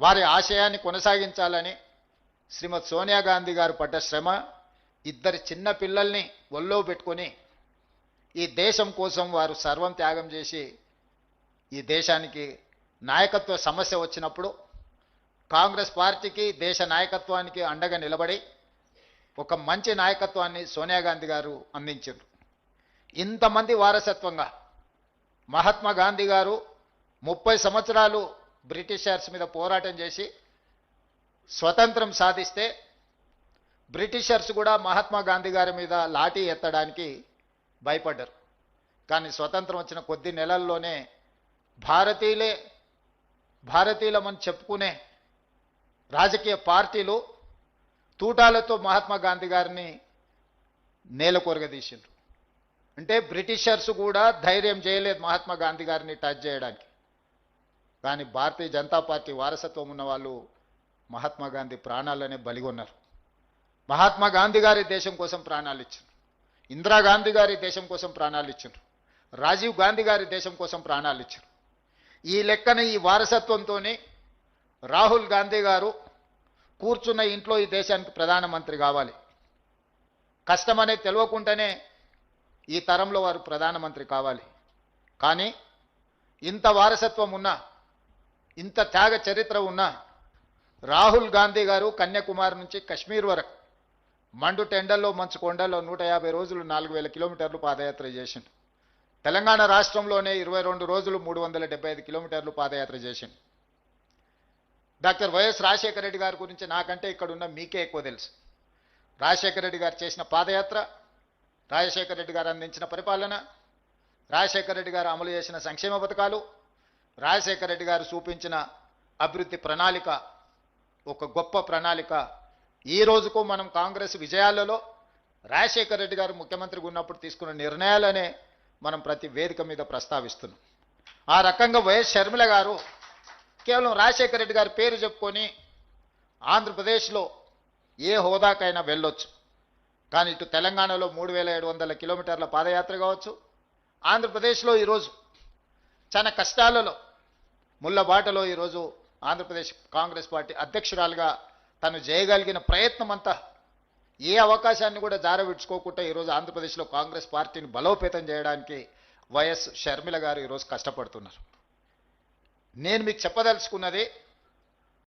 వారి ఆశయాన్ని కొనసాగించాలని శ్రీమతి సోనియా గాంధీ గారు పడ్డ శ్రమ, ఇద్దరు చిన్న పిల్లల్ని ఒళ్ళో పెట్టుకొని ఈ దేశం కోసం వారు సర్వం త్యాగం చేసి ఈ దేశానికి నాయకత్వ సమస్య వచ్చినప్పుడు కాంగ్రెస్ పార్టీకి దేశ నాయకత్వానికి అండగా నిలబడి ఒక మంచి నాయకత్వాన్ని సోనియా గాంధీ గారు అందించారు. ఇంతమంది వారసత్వంగా మహాత్మా గాంధీ గారు 30 సంవత్సరాలు బ్రిటిషర్స్ మీద పోరాటం చేసి స్వతంత్రం సాధిస్తే బ్రిటిషర్స్ కూడా మహాత్మా గాంధీ గారి మీద లాఠీ ఎత్తడానికి భయపడ్డారు. కానీ స్వతంత్రం వచ్చిన కొద్ది నెలల్లోనే భారతీయులమని చెప్పుకునే రాజకీయ పార్టీలు తూటాలతో మహాత్మా గాంధీ గారిని నేలకొరగదీసిండ్రు. అంటే బ్రిటిషర్స్ కూడా ధైర్యం చేయలేదు మహాత్మా గాంధీ గారిని టచ్ చేయడానికి. కానీ భారతీయ జనతా పార్టీ వారసత్వం ఉన్న వాళ్ళు మహాత్మా గాంధీ ప్రాణాలనే బలిగొన్నారు. మహాత్మా గాంధీ గారి దేశం కోసం ప్రాణాలు ఇచ్చారు, ఇందిరాగాంధీ గారి దేశం కోసం ప్రాణాలు ఇచ్చారు, రాజీవ్ గాంధీ గారి దేశం కోసం ప్రాణాలు ఇచ్చారు. ఈ లెక్కన ఈ వారసత్వంతోనే రాహుల్ గాంధీ గారు కూర్చున్న ఇంట్లో ఈ దేశానికి ప్రధానమంత్రి కావాలి. కష్టమనే తెలియకుండానే ఈ తరంలో వారు ప్రధానమంత్రి కావాలి. కానీ ఇంత వారసత్వం ఉన్నా, ఇంత త్యాగ చరిత్ర ఉన్నా రాహుల్ గాంధీ గారు కన్యాకుమారి నుంచి కశ్మీర్ వరకు మండు టెండల్లో మంచు కొండల్లో 150 రోజులు 4000 కిలోమీటర్లు పాదయాత్ర చేసిండు. తెలంగాణ రాష్ట్రంలోనే 22 రోజులు 375 కిలోమీటర్లు పాదయాత్ర చేసిండు. డాక్టర్ వైఎస్ రాజశేఖర రెడ్డి గారి గురించి నాకంటే ఇక్కడ ఉన్న మీకే ఎక్కువ తెలుసు. రాజశేఖర రెడ్డి గారు చేసిన పాదయాత్ర, రాజశేఖర రెడ్డి గారు అందించిన పరిపాలన, రాజశేఖర రెడ్డి గారు అమలు చేసిన సంక్షేమ పథకాలు, రాజశేఖర రెడ్డి గారు చూపించిన అభివృద్ధి ప్రణాళిక ఒక గొప్ప ప్రణాళిక. ఈ రోజుకు మనం కాంగ్రెస్ విజయాలలో రాజశేఖర రెడ్డి గారు ముఖ్యమంత్రిగా ఉన్నప్పుడు తీసుకున్న నిర్ణయాలనే మనం ప్రతి వేదిక మీద ప్రస్తావిస్తున్నాం. ఆ రకంగా వైఎస్ షర్మిల గారు కేవలం రాజశేఖర రెడ్డి గారి పేరు చెప్పుకొని ఆంధ్రప్రదేశ్లో ఏ హోదాకైనా వెళ్ళొచ్చు. కానీ ఇటు తెలంగాణలో 3700 కిలోమీటర్ల పాదయాత్ర కావచ్చు, ఆంధ్రప్రదేశ్లో ఈరోజు చాలా కష్టాలలో ముళ్ళబాటలో ఈరోజు ఆంధ్రప్రదేశ్ కాంగ్రెస్ పార్టీ అధ్యక్షురాలుగా తను చేయగలిగిన ప్రయత్నం అంతా ఏ అవకాశాన్ని కూడా జారవిడ్చుకోకుండా ఈరోజు ఆంధ్రప్రదేశ్లో కాంగ్రెస్ పార్టీని బలోపేతం చేయడానికి వైఎస్ షర్మిల గారు ఈరోజు కష్టపడుతున్నారు. నేను మీకు చెప్పదలుచుకున్నది,